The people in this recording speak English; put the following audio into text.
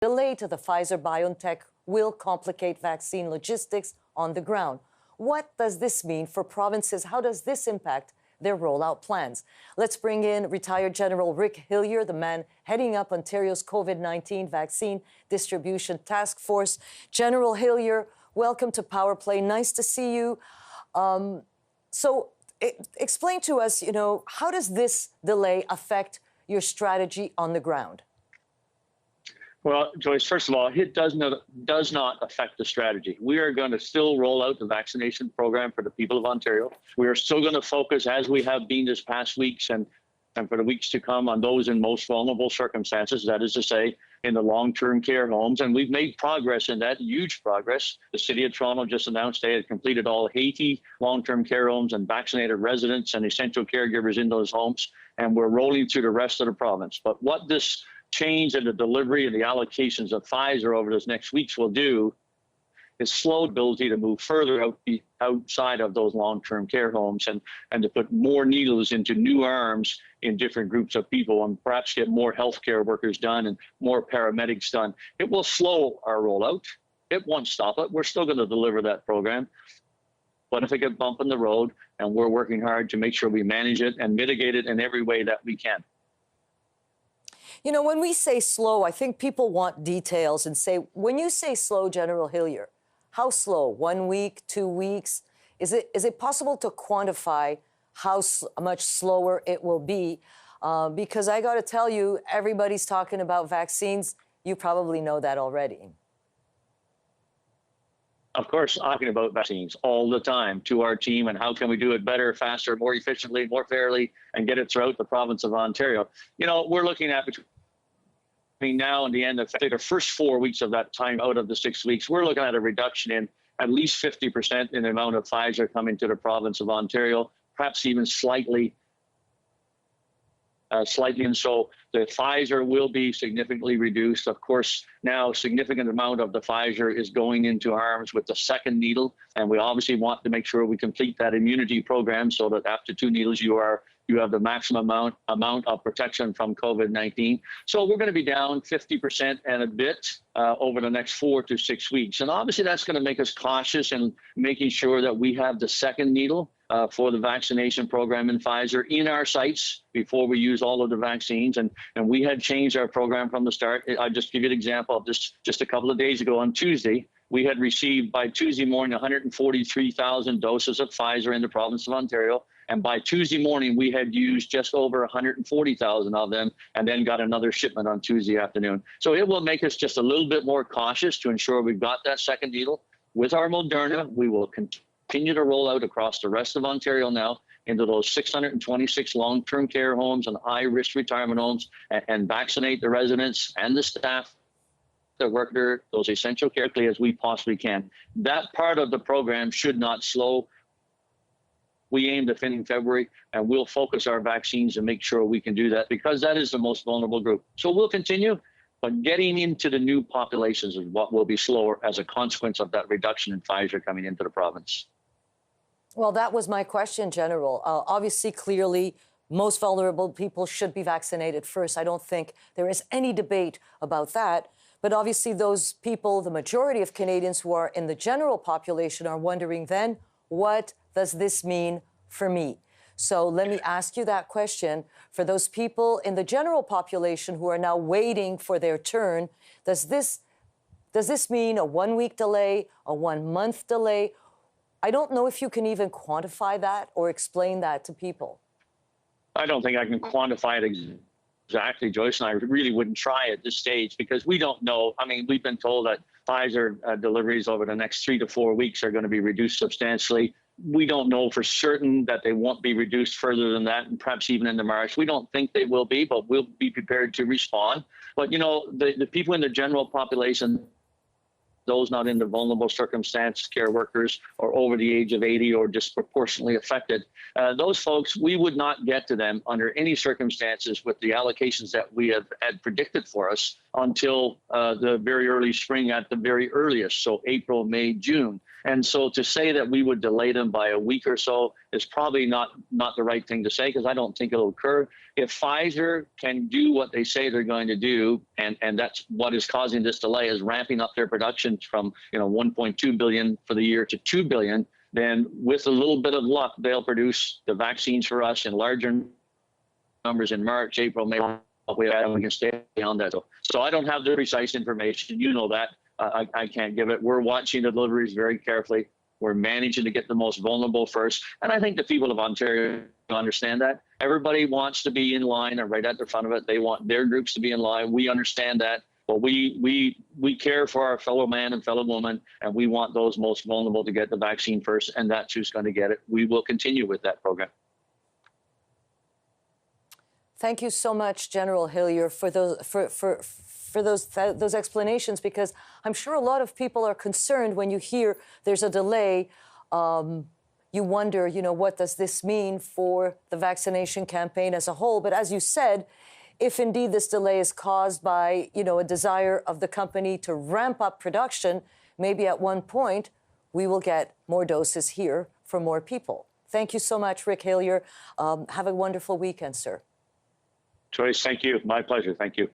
delay to the Pfizer-BioNTech will complicate vaccine logistics on the ground. What does this mean for provinces? How does this impact their rollout plans? Let's bring in retired General Rick Hillier, the man heading up Ontario's COVID-19 vaccine distribution task force. General Hillier, welcome to Power Play. Nice to see you. Explain to us, how does this delay affect your strategy on the ground? Well, Joyce, first of all, it does not affect the strategy. We are going to still roll out the vaccination program for the people of Ontario. We are still going to focus, as we have been this past weeks and for the weeks to come, on those in most vulnerable circumstances, that is to say, in the long-term care homes. And we've made progress in that, huge progress. The City of Toronto just announced they had completed all 80 long-term care homes and vaccinated residents and essential caregivers in those homes. And we're rolling through the rest of the province. But what this change in the delivery and the allocations of Pfizer over this next weeks will do is slow the ability to move further outside of those long-term care homes and to put more needles into new arms in different groups of people and perhaps get more healthcare workers done and more paramedics done. It will slow our rollout. It won't stop it. We're still going to deliver that program. But if it gets bump in the road, and we're working hard to make sure we manage it and mitigate it in every way that we can. When we say slow, I think people want details and say, when you say slow, General Hillier, how slow? 1 week, 2 weeks? Is it possible to quantify how much slower it will be? Because I got to tell you, everybody's talking about vaccines. You probably know that already. Of course, talking about vaccines all the time to our team and how can we do it better, faster, more efficiently, more fairly, and get it throughout the province of Ontario. We're looking at between now and the end of the first 4 weeks of that time out of the 6 weeks, we're looking at a reduction in at least 50% in the amount of Pfizer coming to the province of Ontario, perhaps even slightly. And so the Pfizer will be significantly reduced. Of course, now a significant amount of the Pfizer is going into arms with the second needle, and we obviously want to make sure we complete that immunity program so that after 2 needles you have the maximum amount of protection from COVID-19. So we're going to be down 50% and a bit over the next 4 to 6 weeks. And obviously that's going to make us cautious in making sure that we have the second needle for the vaccination program in Pfizer in our sites before we use all of the vaccines. And we had changed our program from the start. I'll just give you an example of this. Just a couple of days ago on Tuesday, we had received by Tuesday morning 143,000 doses of Pfizer in the province of Ontario. And by Tuesday morning, we had used just over 140,000 of them and then got another shipment on Tuesday afternoon. So it will make us just a little bit more cautious to ensure we've got that second needle. With our Moderna, we will continue to roll out across the rest of Ontario now into those 626 long-term care homes and high-risk retirement homes and vaccinate the residents and the staff that work there, those essential care as we possibly can. That part of the program should not slow. We aim to finish in February, and we'll focus our vaccines and make sure we can do that because that is the most vulnerable group. So we'll continue, but getting into the new populations is what will be slower as a consequence of that reduction in Pfizer coming into the province. Well, that was my question, General. Obviously, clearly, most vulnerable people should be vaccinated first. I don't think there is any debate about that. But obviously, those people, the majority of Canadians who are in the general population are wondering then, what does this mean for me? So let me ask you that question. For those people in the general population who are now waiting for their turn, does this mean a 1 week delay, a 1 month delay? I don't know if you can even quantify that or explain that to people. I don't think I can quantify it exactly, Joyce, and I really wouldn't try at this stage because we don't know. I mean, we've been told that Pfizer deliveries over the next 3 to 4 weeks are going to be reduced substantially. We don't know for certain that they won't be reduced further than that, and perhaps even into March. We don't think they will be, but we'll be prepared to respond. But, the people in the general population, those not in the vulnerable circumstance, care workers, or over the age of 80 or disproportionately affected. Those folks, we would not get to them under any circumstances with the allocations that we have had predicted for us until the very early spring at the very earliest, so April, May, June. And so to say that we would delay them by a week or so is probably not the right thing to say, because I don't think it'll occur. If Pfizer can do what they say they're going to do, and that's what is causing this delay, is ramping up their production from 1.2 billion for the year to 2 billion, then with a little bit of luck, they'll produce the vaccines for us in larger numbers in March, April, May. We can stay on that. So I don't have the precise information. You know that. I can't give it. We're watching the deliveries very carefully. We're managing to get the most vulnerable first. And I think the people of Ontario understand that. Everybody wants to be in line and right at the front of it. They want their groups to be in line. We understand that. But we care for our fellow man and fellow woman, and we want those most vulnerable to get the vaccine first, and that's who's going to get it. We will continue with that program. Thank you so much, General Hillier, for those explanations, because I'm sure a lot of people are concerned when you hear there's a delay. You wonder, what does this mean for the vaccination campaign as a whole? But as you said, if indeed this delay is caused by, a desire of the company to ramp up production, maybe at one point we will get more doses here for more people. Thank you so much, Rick Hillier. Have a wonderful weekend, sir. Joyce, thank you. My pleasure. Thank you.